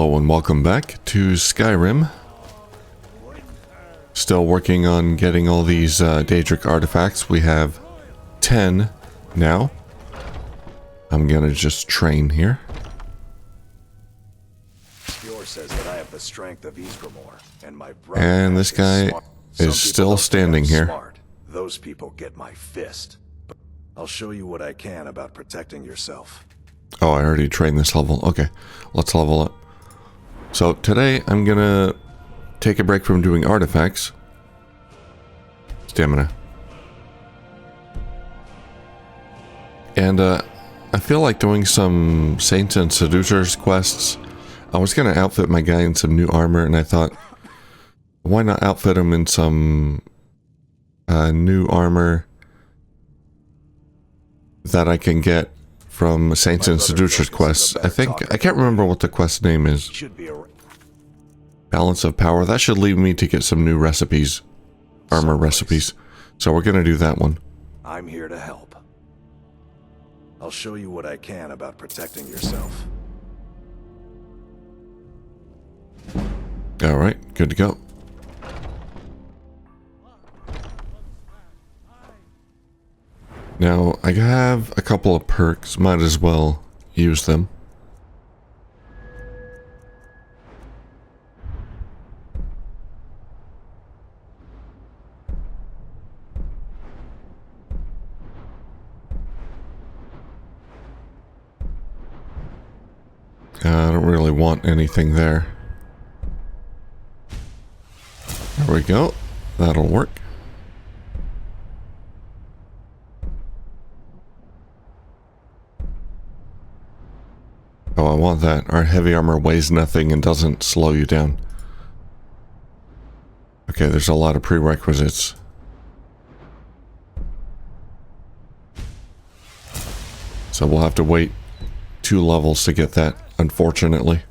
Hello and welcome back to Skyrim. Still working on getting all these Daedric artifacts. We have 10 now. I'm gonna just train here. Says that I have the strength of Ysgramor, and my and this guy is still standing here. Smart. Those people get my fist. But I'll show you what I can about protecting yourself. Oh, I already trained this level. Okay, let's level up. So today I'm gonna take a break from doing artifacts. Stamina. And I feel like doing some Saints and Seducers quests. I was going to outfit my guy in some new armor, and I thought, why not outfit him in some new armor that I can get from Saints and Seducers quests. I can't remember what the quest name is. Balance of Power. That should lead me to get some new recipes, armor recipes. So we're going to do that one. I'm here to help. I'll show you what I can about protecting yourself. Alright, good to go. Now, I have a couple of perks, might as well use them. I don't really want anything there. There we go. That'll work. Oh, I want that. Our heavy armor weighs nothing and doesn't slow you down. Okay, there's a lot of prerequisites. So we'll have to wait 2 levels to get that, unfortunately.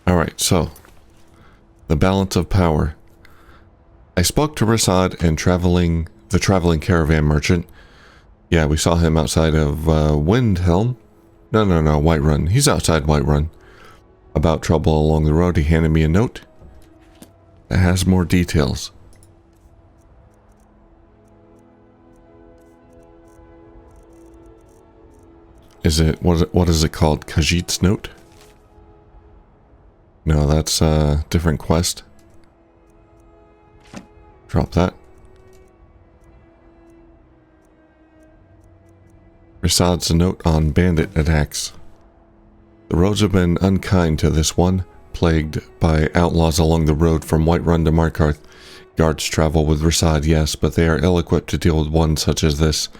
Alright, so, the balance of power. I spoke to Rasad and the traveling caravan merchant. Yeah, we saw him outside of Windhelm. No, Whiterun. He's outside Whiterun. About trouble along the road, he handed me a note that has more details. What is it called? Khajiit's note? No, that's a different quest. Drop that. Rasad's note on bandit attacks. The roads have been unkind to this one, plagued by outlaws along the road from Whiterun to Markarth. Guards travel with Rasad, yes, but they are ill-equipped to deal with one such as this.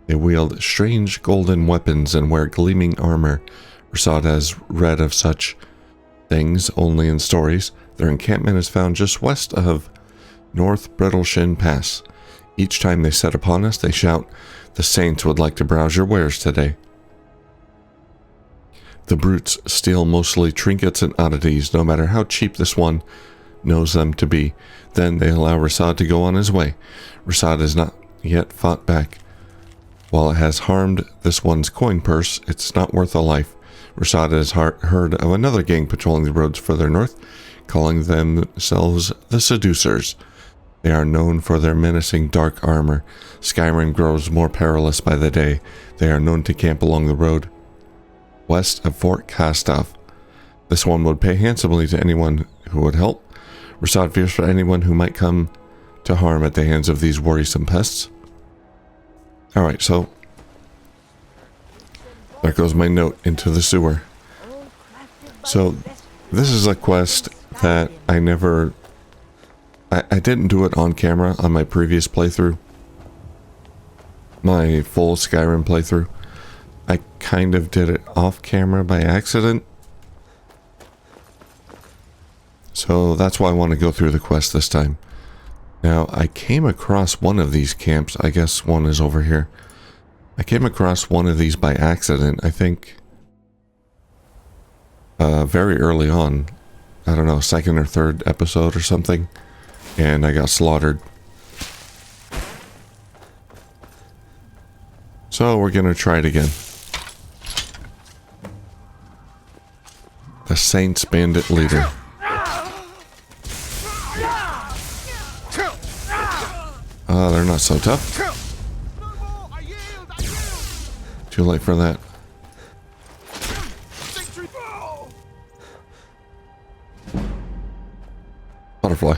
They wield strange golden weapons and wear gleaming armor. Rasad has read of such things only in stories. Their encampment is found just west of North Brittleshin Pass. Each time they set upon us, they shout, "The Saints would like to browse your wares today." The brutes steal mostly trinkets and oddities, no matter how cheap this one knows them to be. Then they allow Rasad to go on his way. Rasad has not yet fought back. While it has harmed this one's coin purse, it's not worth a life. Rasad has heard of another gang patrolling the roads further north, calling themselves the Seducers. They are known for their menacing dark armor. Skyrim grows more perilous by the day. They are known to camp along the road west of Fort Kastov. This one would pay handsomely to anyone who would help. Rasad fears for anyone who might come to harm at the hands of these worrisome pests. Alright, so there goes my note into the sewer. So, this is a quest that I didn't do it on camera on my previous playthrough. My full Skyrim playthrough. I kind of did it off camera by accident. So that's why I want to go through the quest this time. Now, I came across one of these camps. I guess one is over here. I came across one of these by accident, I think, very early on. I don't know, second or third episode or something. And I got slaughtered. So we're gonna try it again. The Saints Bandit Leader. They're not so tough. Too late for that. Butterfly.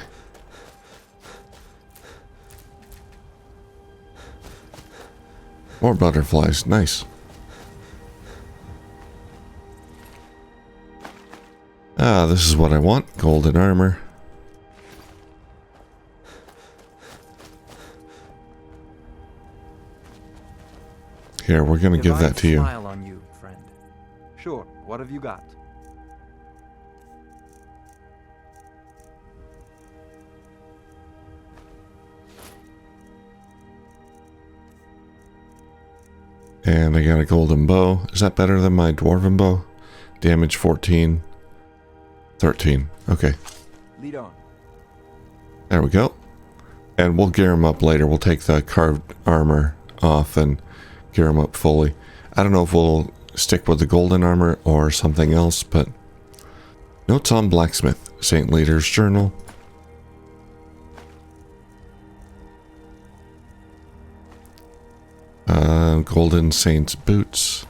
More butterflies. Nice. This is what I want. Golden armor. Here, we're gonna give that to you. Smile on you, friend. Sure, what have you got? And I got a golden bow. Is that better than my dwarven bow? Damage 14. 13. Okay. Lead on. There we go. And we'll gear him up later. We'll take the carved armor off and gear him up fully. I don't know if we'll stick with the golden armor or something else, but... Notes on blacksmith. Saint Leader's journal. Golden Saint's boots.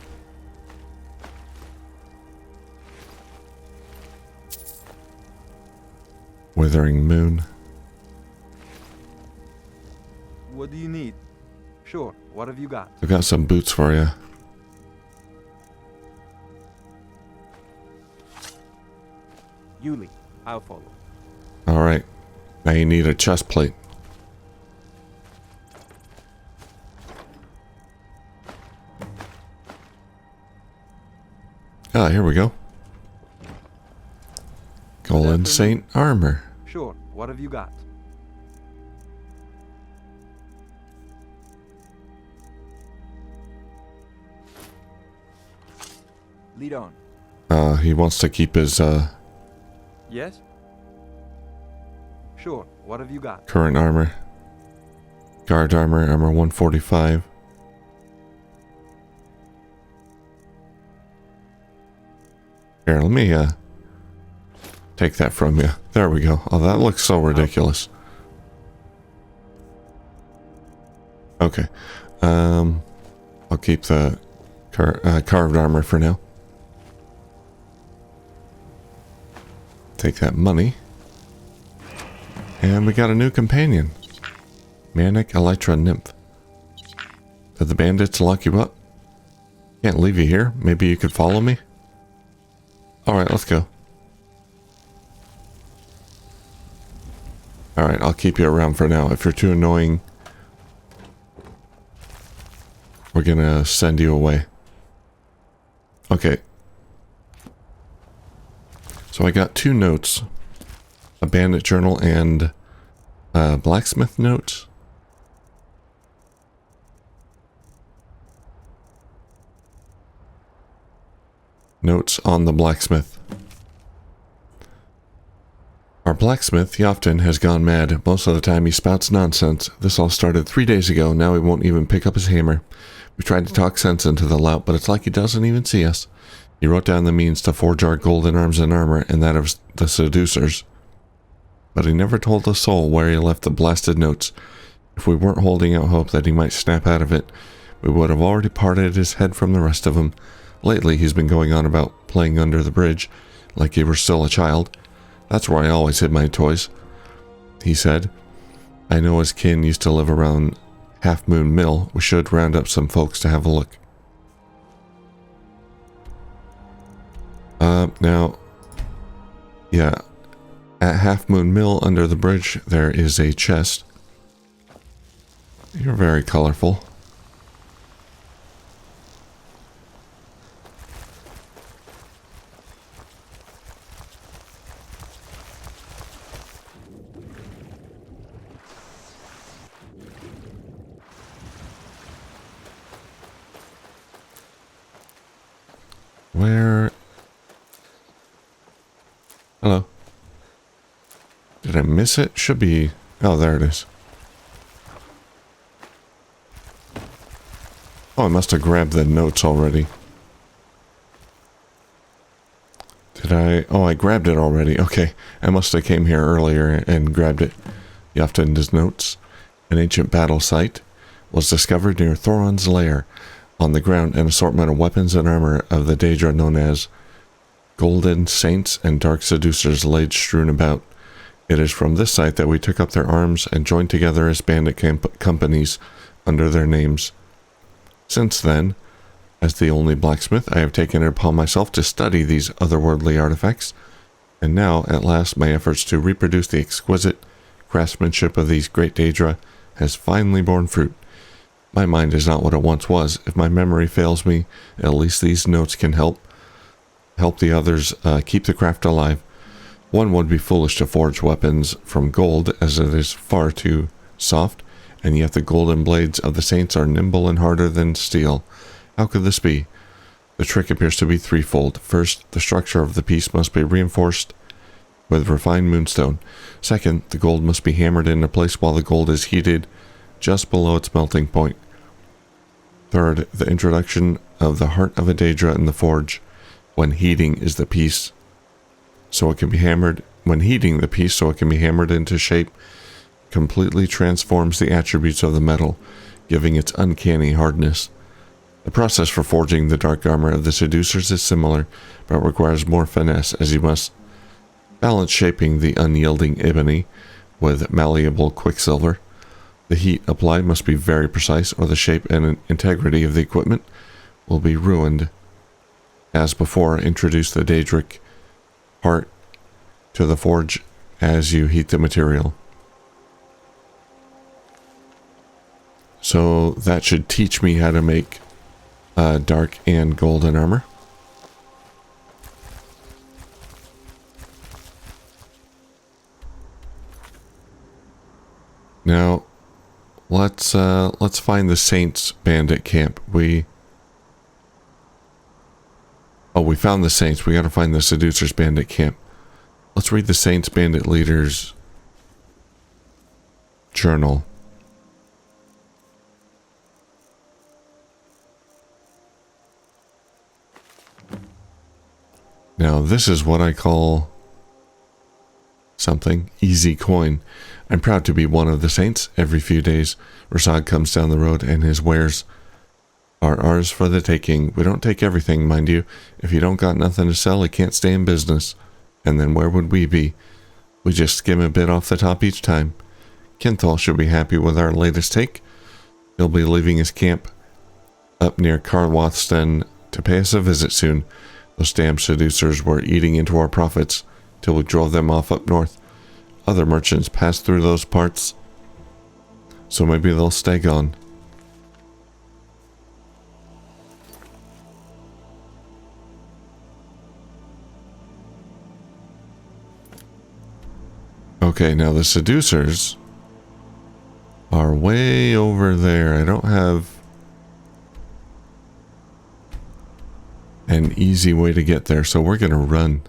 Withering moon. What do you need? Sure, what have you got? I've got some boots for you. Yuli, I'll follow. Alright. Now you need a chest plate. Ah, here we go. Golden Saint armor. Sure, what have you got? Lead on. He wants to keep his Yes? Sure, what have you got? current armor. Guard armor, armor 145. Here, let me take that from you. There we go. Oh, that looks so ridiculous. Okay. I'll keep the carved armor for now. Take that money. And we got a new companion. Manic Elytra Nymph. Did the bandits lock you up? Can't leave you here. Maybe you could follow me? Alright, let's go. Alright, I'll keep you around for now. If you're too annoying, we're gonna send you away. Okay. So I got 2 notes. A bandit journal and blacksmith notes. Notes on the blacksmith. Our blacksmith, Yofton, has gone mad. Most of the time he spouts nonsense. This all started 3 days ago. Now he won't even pick up his hammer. We tried to talk sense into the lout, but it's like he doesn't even see us. He wrote down the means to forge our golden arms and armor, and that of the Seducers. But he never told a soul where he left the blasted notes. If we weren't holding out hope that he might snap out of it, we would have already parted his head from the rest of him. Lately, he's been going on about playing under the bridge, like he were still a child. That's where I always hid my toys, he said. I know his kin used to live around Half Moon Mill. We should round up some folks to have a look. Now, yeah, at Half Moon Mill under the bridge, there is a chest. You're very colorful. Where? Hello. Did I miss it? Should be... Oh, there it is. Oh, I must have grabbed the notes already. Did I? Oh, I grabbed it already. Okay. I must have came here earlier and grabbed it. Yoftin's notes. An ancient battle site was discovered near Thoron's lair. On the ground, an assortment of weapons and armor of the Daedra known as Golden Saints and Dark Seducers laid strewn about. It is from this site that we took up their arms and joined together as bandit companies under their names. Since then, as the only blacksmith, I have taken it upon myself to study these otherworldly artifacts, and now, at last, my efforts to reproduce the exquisite craftsmanship of these great Daedra has finally borne fruit. My mind is not what it once was. If my memory fails me, at least these notes can help the others keep the craft alive. One would be foolish to forge weapons from gold, as it is far too soft, and yet the golden blades of the saints are nimble and harder than steel. How could this be? The trick appears to be threefold. First, the structure of the piece must be reinforced with refined moonstone. Second, the gold must be hammered into place while the gold is heated just below its melting point. Third, the introduction of the heart of a Daedra in the forge. When heating the piece so it can be hammered into shape, completely transforms the attributes of the metal, giving its uncanny hardness. The process for forging the dark armor of the Seducers is similar, but requires more finesse, as you must balance shaping the unyielding ebony with malleable quicksilver. The heat applied must be very precise, or the shape and integrity of the equipment will be ruined. As before, introduce the Daedric heart to the forge as you heat the material. So that should teach me how to make dark and golden armor. Now, let's find the Saints bandit camp. We found the Saints. We got to find the Seducers bandit camp. Let's read the Saints bandit leader's journal. Now, this is what I call something easy coin. I'm proud to be one of the Saints. Every few days, Rasad comes down the road and his wares are ours for the taking. We don't take everything, mind you. If you don't got nothing to sell, you can't stay in business. And then where would we be? We just skim a bit off the top each time. Kinthal should be happy with our latest take. He'll be leaving his camp up near Carwathston to pay us a visit soon. Those damn Seducers were eating into our profits till we drove them off up north. Other merchants passed through those parts, so maybe they'll stay gone. Okay, now the Seducers are way over there. I don't have an easy way to get there, so we're gonna run.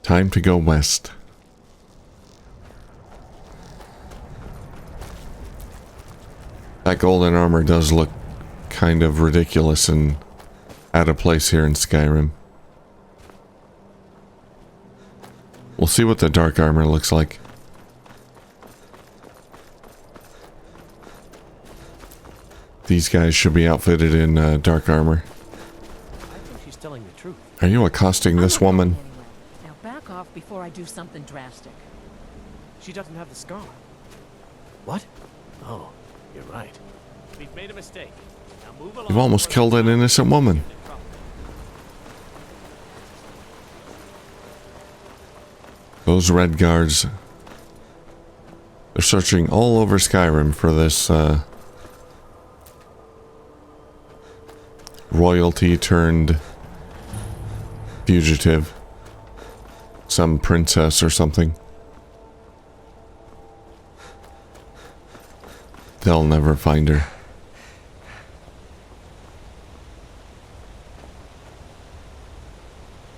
Time to go west. That golden armor does look kind of ridiculous and out of place here in Skyrim. We'll see what the dark armor looks like. These guys should be outfitted in dark armor. I think she's telling the truth. Are you accosting this woman? Now back off before I do something drastic. She doesn't have the scar. What? Oh, you're right. We've made a mistake. Now move along. You've almost killed an innocent woman. Those red guards, they're searching all over Skyrim for this royalty turned fugitive. Some princess or something. They'll never find her.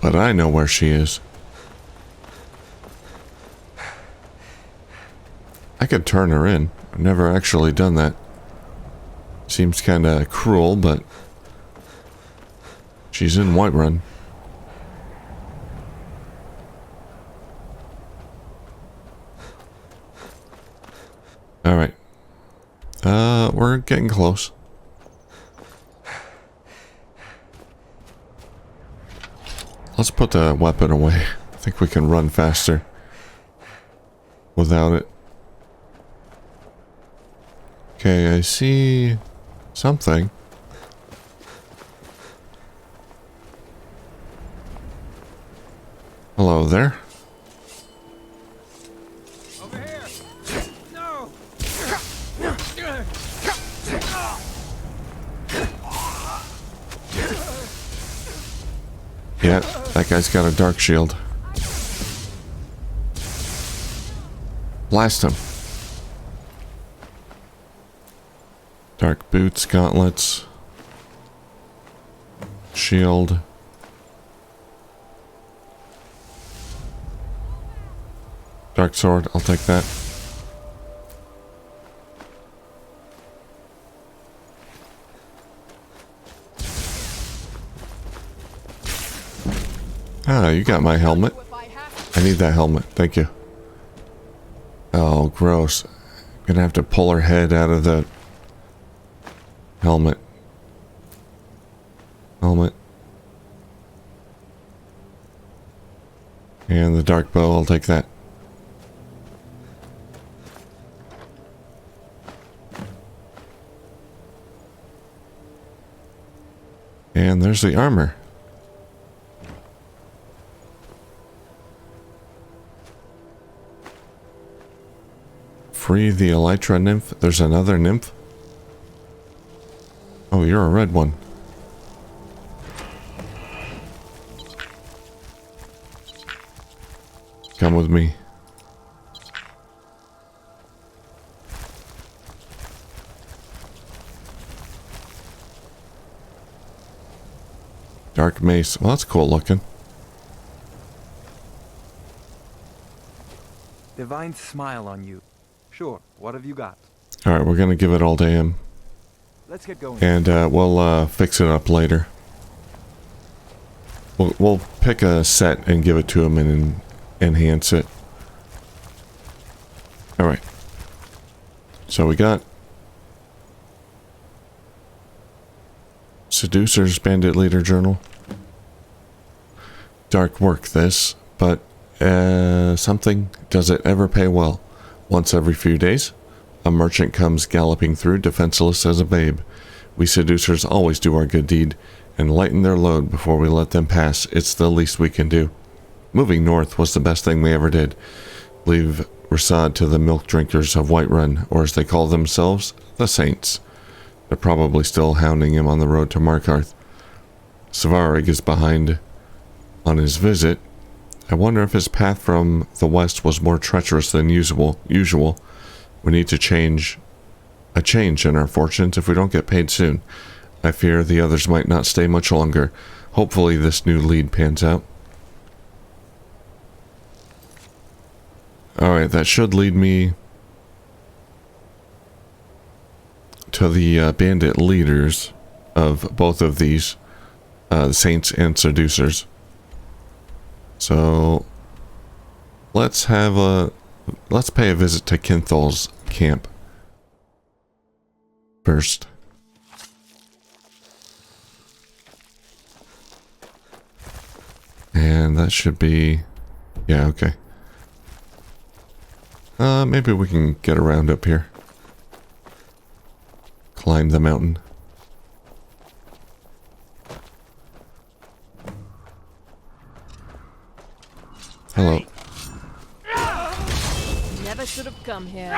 But I know where she is. I could turn her in. I've never actually done that. Seems kind of cruel, but she's in Whiterun. All right. We're getting close. Let's put the weapon away. I think we can run faster without it. Okay, I see something. Hello there. Over here! No! Yeah, that guy's got a dark shield. Blast him. Dark boots, gauntlets, shield. Dark sword, I'll take that. Ah, you got my helmet. I need that helmet, thank you. Oh, gross. Gonna have to pull her head out of the helmet. Helmet. And the dark bow, I'll take that. And there's the armor. Free the elytra nymph. There's another nymph. Oh, you're a red one. Come with me. Dark mace. Well, that's cool looking. Divine smile on you. Sure, what have you got? Alright, we're gonna give it all to him. Let's get going. And we'll fix it up later. We'll pick a set and give it to him and enhance it. Alright. So we got Seducers Bandit Leader Journal. Dark work this, but something. Does it ever pay well? Once every few days, a merchant comes galloping through, defenseless as a babe. We seducers always do our good deed and lighten their load before we let them pass. It's the least we can do. Moving north was the best thing we ever did. Leave Rasad to the milk drinkers of Whiterun, or as they call themselves, the Saints. They're probably still hounding him on the road to Markarth. Svarig is behind on his visit. I wonder if his path from the west was more treacherous than usual. We need to change in our fortunes if we don't get paid soon. I fear the others might not stay much longer. Hopefully this new lead pans out. Alright, that should lead me to the bandit leaders of both of these, the Saints and Seducers. So let's pay a visit to Kinthal's camp first. And that should be, yeah, okay. Maybe we can get around up here. Climb the mountain. Hello. Never should have come here.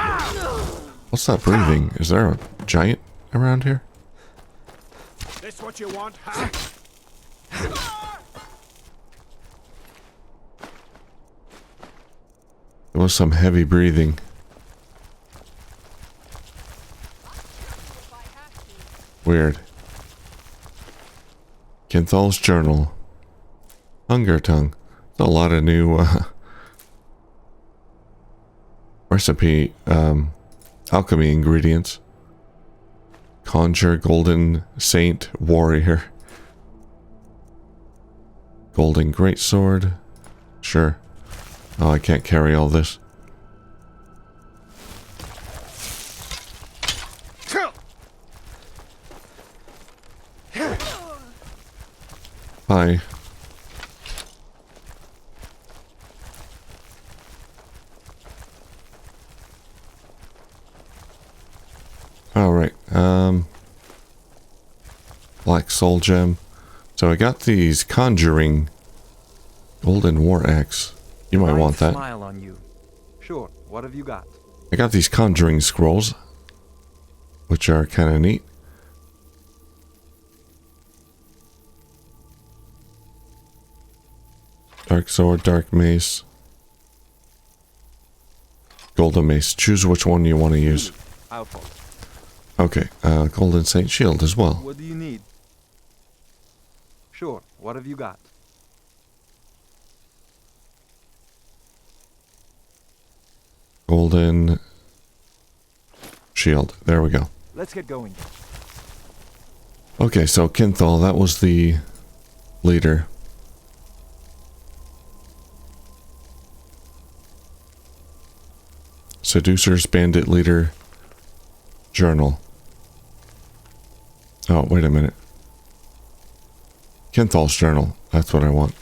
What's that breathing? Is there a giant around here? This what you want, huh? There was some heavy breathing. Weird. Kinthal's journal. Hunger tongue. There's a lot of new recipe alchemy ingredients. Conjure, Golden Saint, Warrior. Golden Greatsword. Sure. Oh, I can't carry all this. Hi. Alright, Black Soul Gem. So I got these Conjuring Golden War Axe. You might want that. Smile on you. Sure, what have you got? I got these Conjuring Scrolls, which are kind of neat. Dark Sword, Dark Mace, Golden Mace. Choose which one you want to use. Outpost. Okay, Golden Saint Shield as well. What do you need? Sure, what have you got? Golden Shield. There we go. Let's get going. Okay, so Kinthal, that was the leader. Seducers, Bandit Leader, Journal. Oh, wait a minute. Kinthal's journal. That's what I want.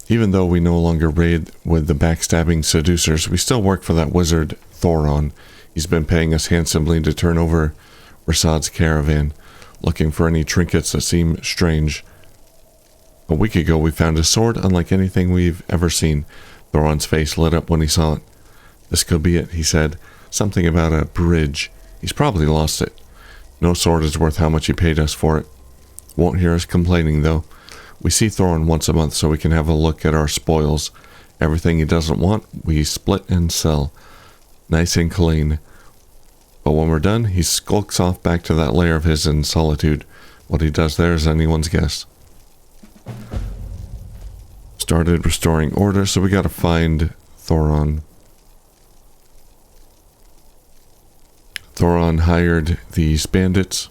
Even though we no longer raid with the backstabbing Seducers, we still work for that wizard Thoron. He's been paying us handsomely to turn over Rasad's caravan, looking for any trinkets that seem strange. A week ago, we found a sword unlike anything we've ever seen. Thoron's face lit up when he saw it. This could be it, he said. Something about a bridge. He's probably lost it. No sword is worth how much he paid us for it. Won't hear us complaining, though. We see Thoron once a month so we can have a look at our spoils. Everything he doesn't want, we split and sell. Nice and clean. But when we're done, he skulks off back to that lair of his in solitude. What he does there is anyone's guess. Started restoring order, so we gotta find Thoron. Thoron hired these bandits.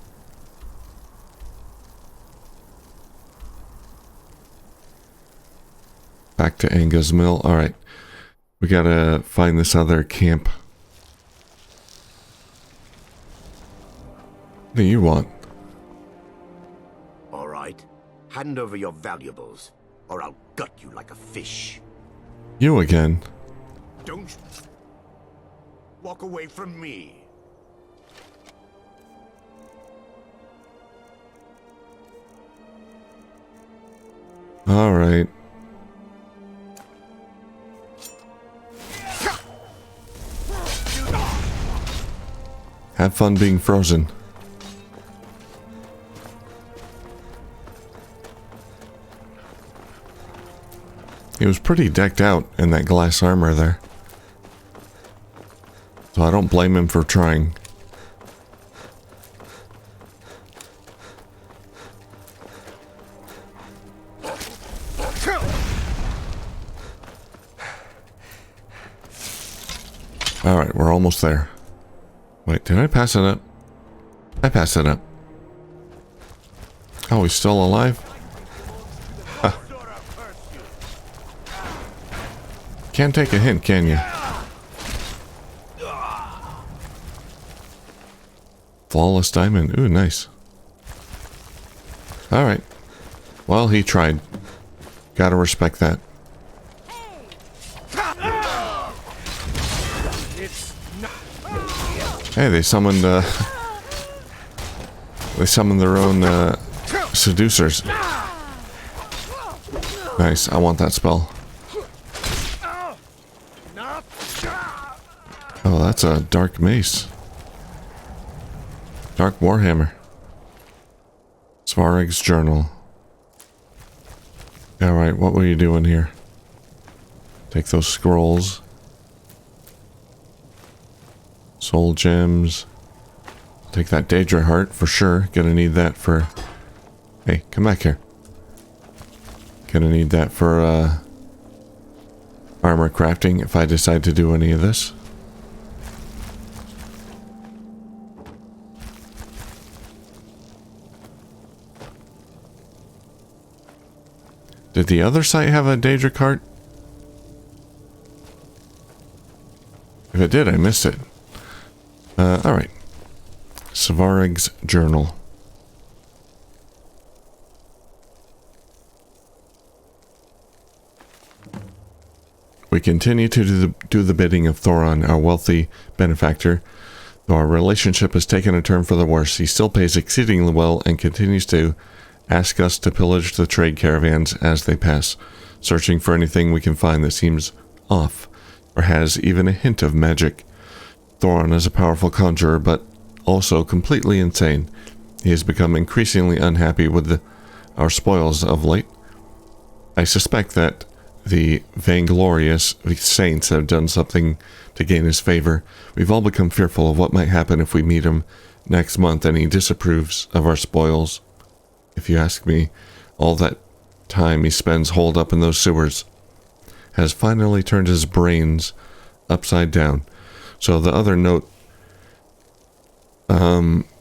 Back to Anga's Mill. Alright. We gotta find this other camp. What do you want? All right. Hand over your valuables, or I'll gut you like a fish. You again. Don't walk away from me. Alright. Have fun being frozen. He was pretty decked out in that glass armor there. So I don't blame him for trying. Alright, we're almost there. Wait, did I pass it up? I passed it up. Oh, he's still alive? Huh. Can't take a hint, can you? Flawless diamond. Ooh, nice. Alright. Well, he tried. Gotta respect that. Hey, they summoned their own seducers. Nice, I want that spell. Oh, that's a dark mace. Dark warhammer. Svarig's journal. Alright, what were you doing here? Take those scrolls. Soul gems. Take that Daedra heart for sure. Gonna need that for... Hey, come back here. Gonna need that for armor crafting if I decide to do any of this. Did the other site have a Daedra cart? If it did, I missed it. Alright. Svarig's journal. We continue to do the bidding of Thoron, our wealthy benefactor. Though our relationship has taken a turn for the worse, he still pays exceedingly well and continues to ask us to pillage the trade caravans as they pass, searching for anything we can find that seems off or has even a hint of magic. Thoron is a powerful conjurer, but also completely insane. He has become increasingly unhappy with our spoils of late. I suspect that the vainglorious saints have done something to gain his favor. We've all become fearful of what might happen if we meet him next month and he disapproves of our spoils. If you ask me, all that time he spends holed up in those sewers has finally turned his brains upside down. So the other note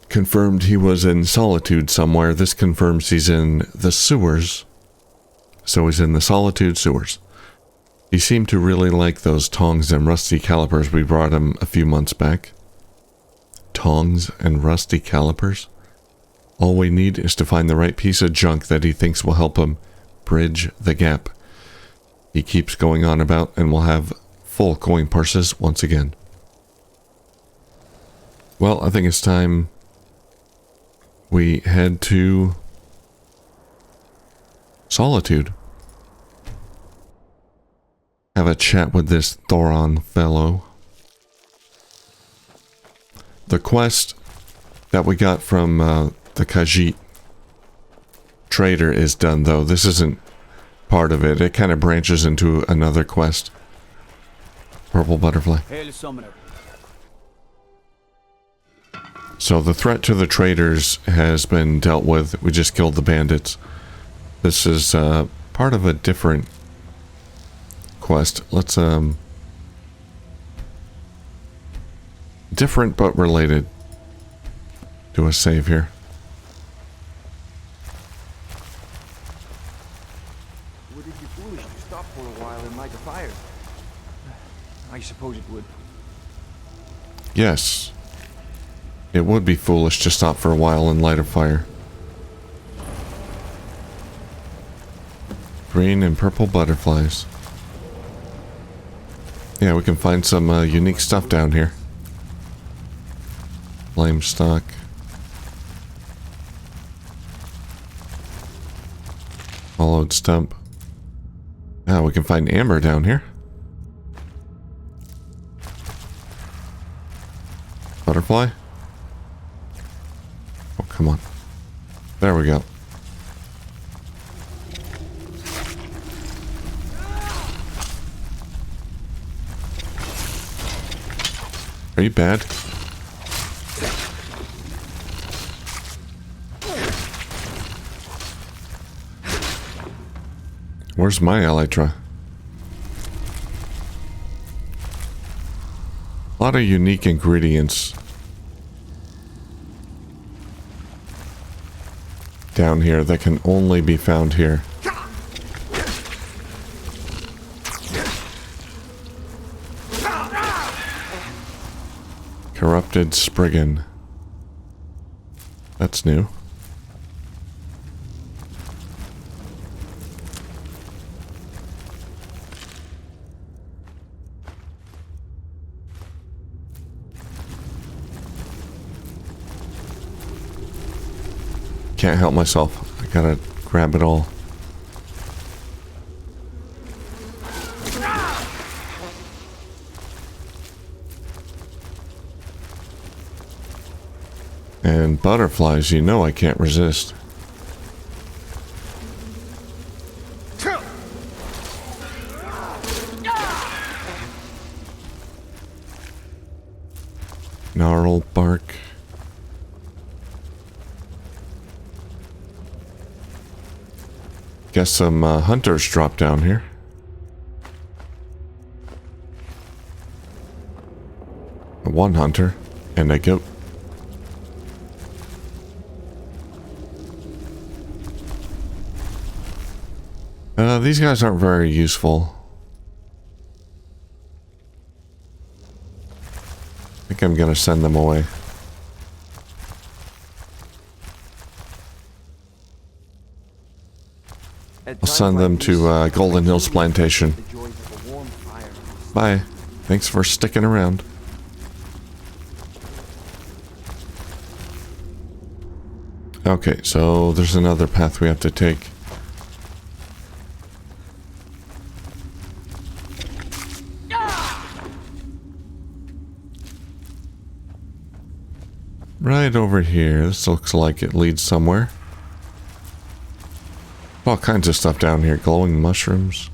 confirmed he was in solitude somewhere. This confirms he's in the sewers. So he's in the solitude sewers. He seemed to really like those tongs and rusty calipers we brought him a few months back. Tongs and rusty calipers? All we need is to find the right piece of junk that he thinks will help him bridge the gap. He keeps going on about and we'll have full coin purses once again. Well, I think it's time we head to Solitude. Have a chat with this Thoron fellow. The quest that we got from the Khajiit trader is done, though. This isn't part of it. It kind of branches into another quest. Purple butterfly. Hail, Summoner. So the threat to the traders has been dealt with. We just killed the bandits. This is part of a different quest. Let's different but related. Do a save here. Would it be foolish to stop for a while and light a fire? I suppose it would. Yes. It would be foolish to stop for a while and light a fire. Green and purple butterflies. Yeah, we can find some unique stuff down here. Flame stock. Hollowed stump. Ah, we can find amber down here. Butterfly? Oh, come on. There we go. Are you bad? Where's my elytra? A lot of unique ingredients down here that can only be found here. Corrupted Spriggan. That's new. Can't help myself. I gotta grab it all. And butterflies, you know I can't resist. Gnarled bark. Guess some hunters drop down here. One hunter and a goat. these guys aren't very useful. I think I'm gonna send them away. I'll send them to Golden Hills Plantation. Bye. Thanks for sticking around. Okay, so there's another path we have to take. Right over here. This looks like it leads somewhere. All kinds of stuff down here. Glowing mushrooms.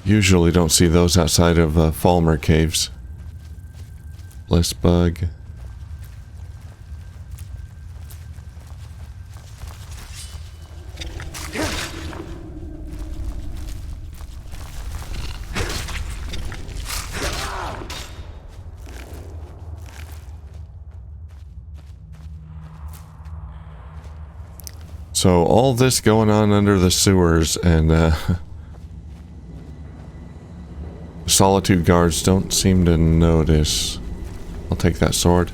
Usually don't see those outside of Falmer caves. Bliss bug. So all this going on under the sewers, and Solitude guards don't seem to notice. I'll take that sword.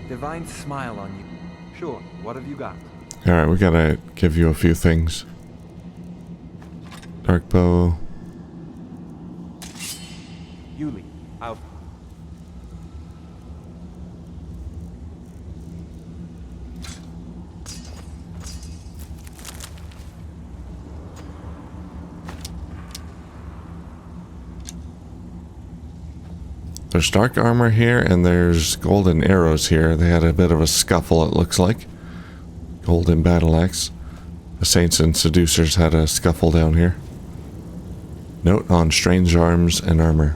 Divine smile on you. Sure, what have you got? Alright, we gotta give you a few things. Dark bow. Yuli, out. There's dark armor here, and there's golden arrows here. They had a bit of a scuffle, it looks like. Golden battle axe. The Saints and Seducers had a scuffle down here. Note on strange arms and armor.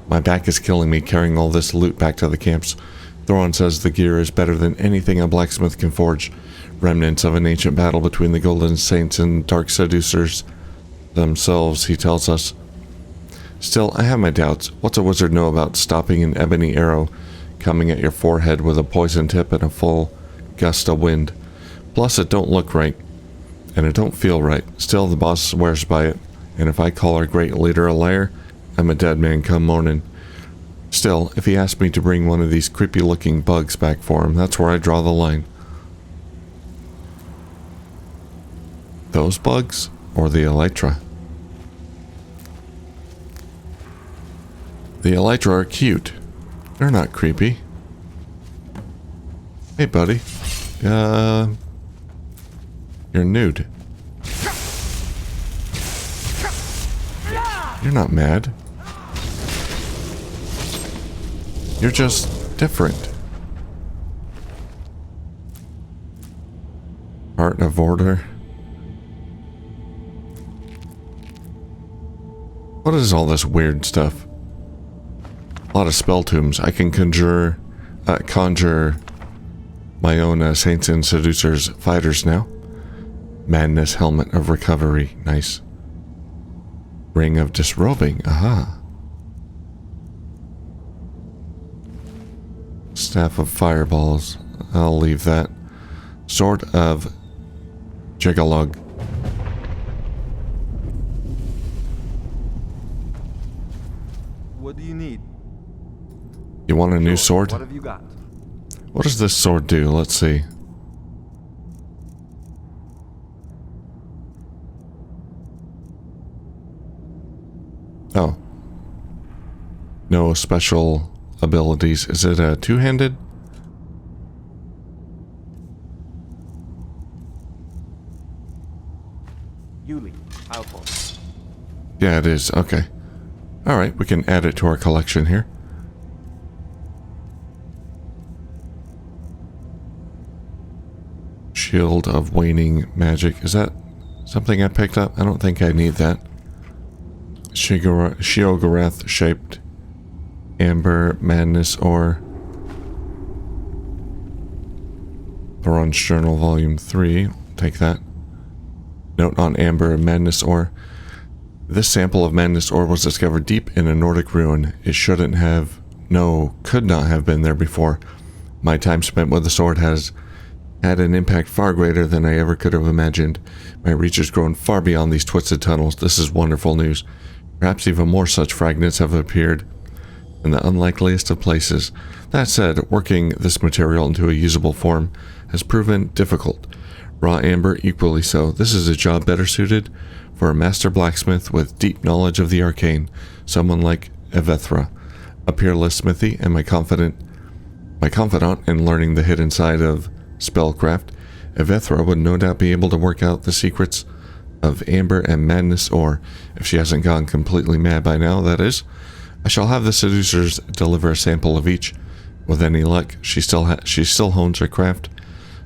My back is killing me carrying all this loot back to the camps. Thoron says the gear is better than anything a blacksmith can forge. Remnants of an ancient battle between the Golden Saints and Dark Seducers themselves, he tells us. Still, I have my doubts. What's a wizard know about stopping an ebony arrow coming at your forehead with a poison tip and a full gust of wind? Plus, it don't look right. And it don't feel right. Still, the boss swears by it. And if I call our great leader a liar, I'm a dead man come morning. Still, if he asks me to bring one of these creepy-looking bugs back for him, that's where I draw the line. Those bugs? Or the elytra? The elytra are cute. They're not creepy. Hey, buddy. You're nude. You're not mad. You're just different. Heart of Order. What is all this weird stuff? A lot of spell tombs. I can conjure my own Saints and Seducers fighters now. Madness Helmet of Recovery. Nice. Ring of Disrobing. Aha. Staff of Fireballs. I'll leave that. Sword of Jigalug. What do you need? You want a new sword? What have you got? What does this sword do? Let's see. Oh. No special abilities. Is it a two-handed? Yuli, outpost. Yeah, it is. Okay. Alright, we can add it to our collection here. Shield of Waning Magic. Is that something I picked up? I don't think I need that. Sheogorath shaped Amber Madness or Thoron's Journal Volume 3. Take that. Note on amber and madness ore. This sample of madness ore was discovered deep in a Nordic ruin. It shouldn't have, no, could not have been there before. My time spent with the sword has had an impact far greater than I ever could have imagined. My reach has grown far beyond these twisted tunnels. This is wonderful news. Perhaps even more such fragments have appeared in the unlikeliest of places. That said, working this material into a usable form has proven difficult. Raw amber equally so. This is a job better suited for a master blacksmith with deep knowledge of the arcane, someone like Evethra, a peerless smithy, and my confidant in learning the hidden side of spellcraft. Evethra would no doubt be able to work out the secrets of amber and madness ore, if she hasn't gone completely mad by now, that is. I shall have the Seducers deliver a sample of each. With any luck, she still hones her craft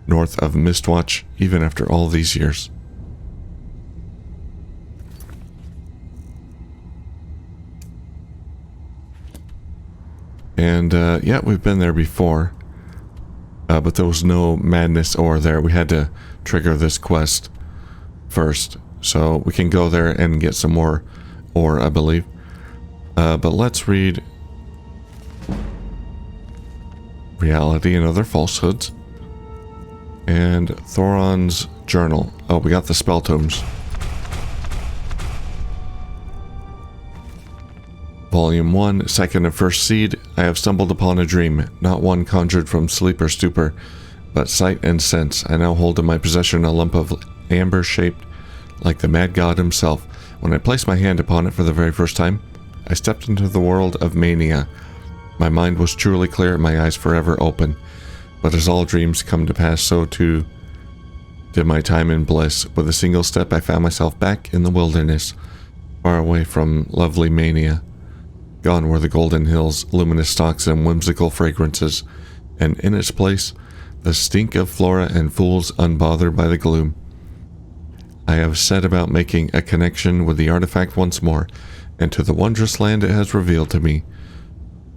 north of Mistwatch, even after all these years. And yeah, we've been there before, but there was no madness ore there. We had to trigger this quest first, so we can go there and get some more ore, I believe. But let's read Reality and Other Falsehoods. And Thoron's Journal. Oh, we got the spell tomes. Volume 1, Second and First Seed. I have stumbled upon a dream, not one conjured from sleep or stupor, but sight and sense. I now hold in my possession a lump of amber shaped like the mad god himself. When I placed my hand upon it for the very first time, I stepped into the world of mania. My mind was truly clear and my eyes forever open. But as all dreams come to pass, so too did my time in bliss. With a single step, I found myself back in the wilderness, far away from lovely mania. Gone were the golden hills, luminous stalks, and whimsical fragrances, and in its place, the stink of flora and fools unbothered by the gloom. I have set about making a connection with the artifact once more, and to the wondrous land it has revealed to me.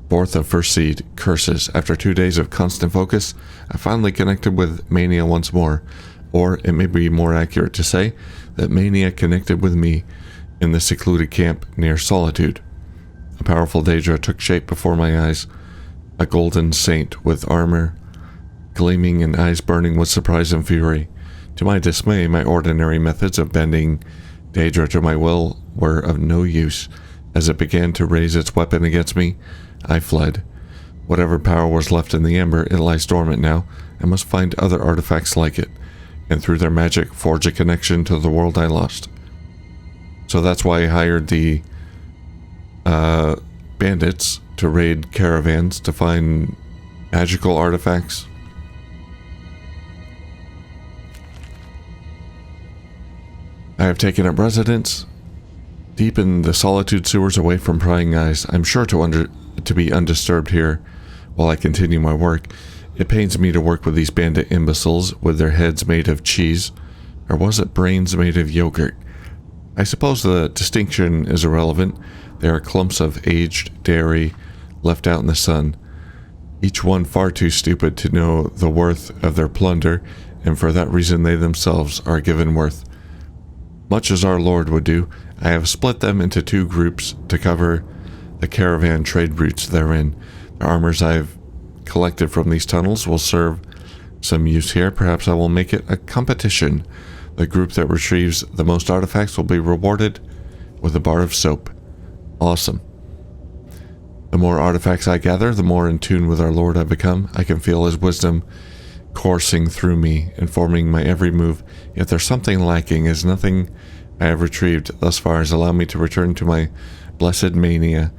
Fourth of First Seed, Curses. After 2 days of constant focus, I finally connected with mania once more, or it may be more accurate to say that mania connected with me in the secluded camp near Solitude. A powerful Daedra took shape before my eyes, a golden saint with armor gleaming and eyes burning with surprise and fury. To my dismay, my ordinary methods of bending Daedra to my will were of no use. As it began to raise its weapon against me, I fled. Whatever power was left in the amber, it lies dormant now. I must find other artifacts like it, and through their magic forge a connection to the world I lost. So that's why I hired the bandits to raid caravans to find magical artifacts. I have taken up residence deep in the Solitude sewers, away from prying eyes. I'm sure to be undisturbed here while I continue my work. It pains me to work with these bandit imbeciles with their heads made of cheese, or was it brains made of yogurt? I suppose the distinction is irrelevant. They are clumps of aged dairy left out in the sun, each one far too stupid to know the worth of their plunder, and for that reason they themselves are given worth. Much as our Lord would do, I have split them into 2 groups to cover the caravan trade routes therein. The armors I've collected from these tunnels will serve some use here. Perhaps I will make it a competition. The group that retrieves the most artifacts will be rewarded with a bar of soap. Awesome. The more artifacts I gather, the more in tune with our Lord I become. I can feel his wisdom coursing through me, informing my every move. Yet there's something lacking, as nothing I have retrieved thus far has allowed me to return to my blessed mania.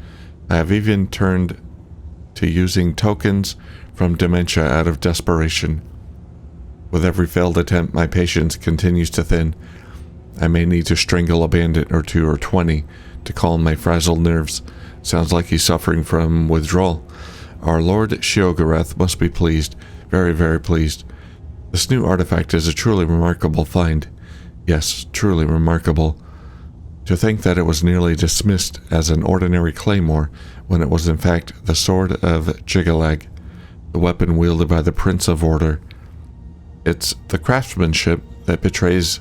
I have even turned to using tokens from dementia out of desperation. With every failed attempt, my patience continues to thin. I may need to strangle a bandit or 2 or 20 to calm my frazzled nerves. Sounds like he's suffering from withdrawal. Our Lord Sheogorath must be pleased, very, very pleased. This new artifact is a truly remarkable find. Yes, truly remarkable. To think that it was nearly dismissed as an ordinary claymore, when it was in fact the sword of Jigalag, the weapon wielded by the Prince of Order. It's the craftsmanship that betrays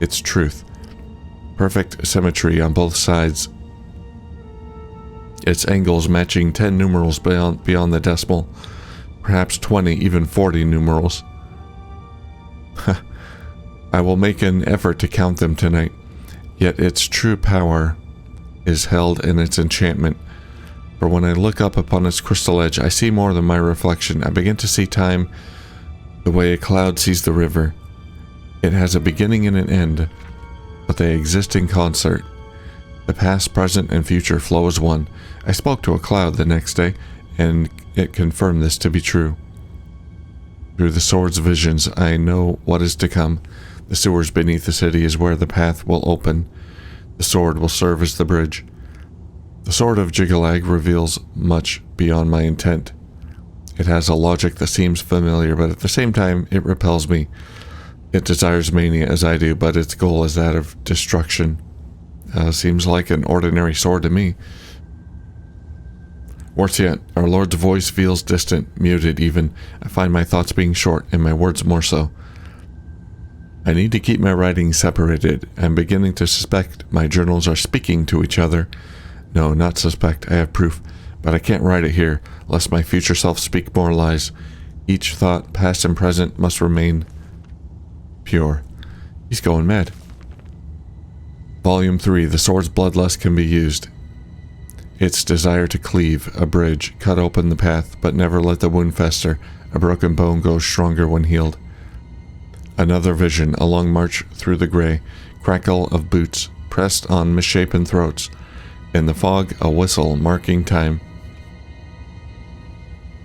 its truth. Perfect symmetry on both sides. Its angles matching 10 numerals beyond the decimal. Perhaps 20, even 40 numerals. I will make an effort to count them tonight. Yet its true power is held in its enchantment. For when I look up upon its crystal edge, I see more than my reflection. I begin to see time the way a cloud sees the river. It has a beginning and an end, but they exist in concert. The past, present, and future flow as one. I spoke to a cloud the next day, and it confirmed this to be true. Through the sword's visions, I know what is to come. The sewers beneath the city is where the path will open. The sword will serve as the bridge. The sword of Jigalag reveals much beyond my intent. It has a logic that seems familiar, but at the same time, it repels me. It desires mania as I do, but its goal is that of destruction. Seems like an ordinary sword to me. Worse yet, our Lord's voice feels distant, muted even. I find my thoughts being short, and my words more so. I need to keep my writing separated. I'm beginning to suspect my journals are speaking to each other. No, not suspect, I have proof. But I can't write it here, lest my future self speak more lies. Each thought, past and present, must remain pure. He's going mad. Volume 3, the sword's bloodlust can be used. Its desire to cleave, a bridge, cut open the path, but never let the wound fester. A broken bone goes stronger when healed. Another vision, a long march through the gray, crackle of boots, pressed on misshapen throats. In the fog, a whistle marking time.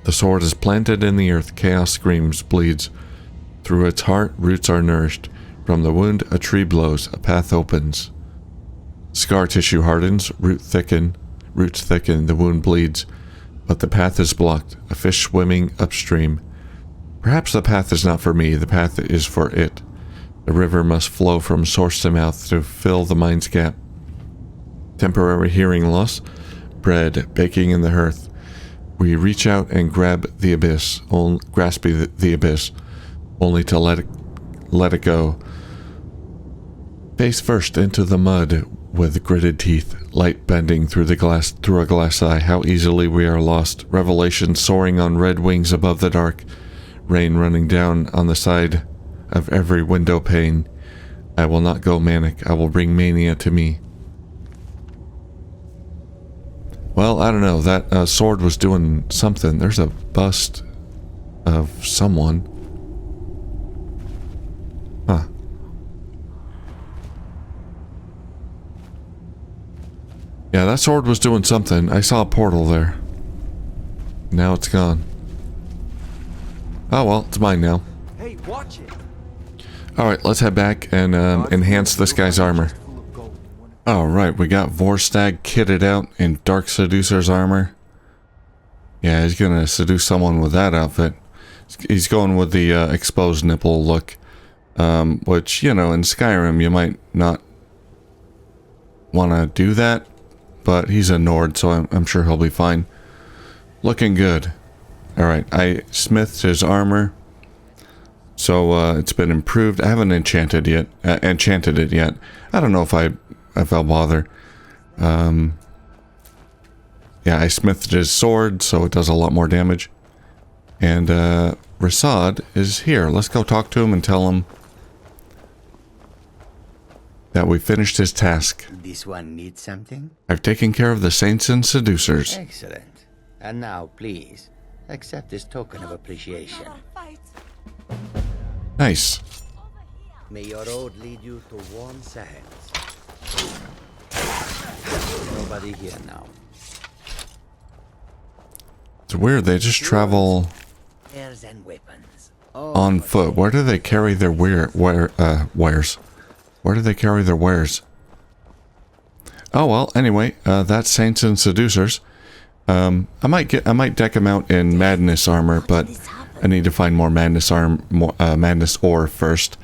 The sword is planted in the earth, chaos screams, bleeds. Through its heart, roots are nourished. From the wound, a tree blows, a path opens. Scar tissue hardens, roots thicken, the wound bleeds. But the path is blocked, a fish swimming upstream. Perhaps the path is not for me, the path is for it. The river must flow from source to mouth to fill the mind's gap. Temporary hearing loss, bread baking in the hearth. We reach out and grab the abyss, grasp the abyss, only to let it go. Face first into the mud with gritted teeth, light bending through a glass eye. How easily we are lost. Revelation soaring on red wings above the dark. Rain running down on the side of every window pane. I will not go manic. I will bring mania to me. Well, I don't know. That sword was doing something. There's a bust of someone. Huh. Yeah, that sword was doing something. I saw a portal there. Now it's gone. Oh well, it's mine now. Hey, watch it. Alright, let's head back and enhance this guy's armor. Alright, we got Vorstag kitted out in Dark Seducer's armor. Yeah, he's gonna seduce someone with that outfit. He's going with the exposed nipple look. Which, you know, in Skyrim you might not want to do that. But he's a Nord, so I'm sure he'll be fine. Looking good. Alright, I smithed his armor. So it's been improved. I haven't enchanted it yet. I don't know if I'll bother. Yeah, I smithed his sword, so it does a lot more damage. And Rasad is here. Let's go talk to him and tell him that we finished his task. This one needs something? I've taken care of the saints and seducers. Excellent. And now, please, accept this token of appreciation. Nice. May your road lead you to warm sands. Nobody here now. It's weird, they just travel Wares and weapons. on foot. Where do they carry their wares? Where do they carry their wares? Oh well, anyway, that's Saints and Seducers. I might deck him out in Madness armor, but I need to find more Madness Madness ore first.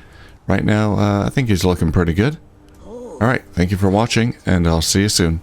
Right now, I think he's looking pretty good. Alright, thank you for watching, and I'll see you soon.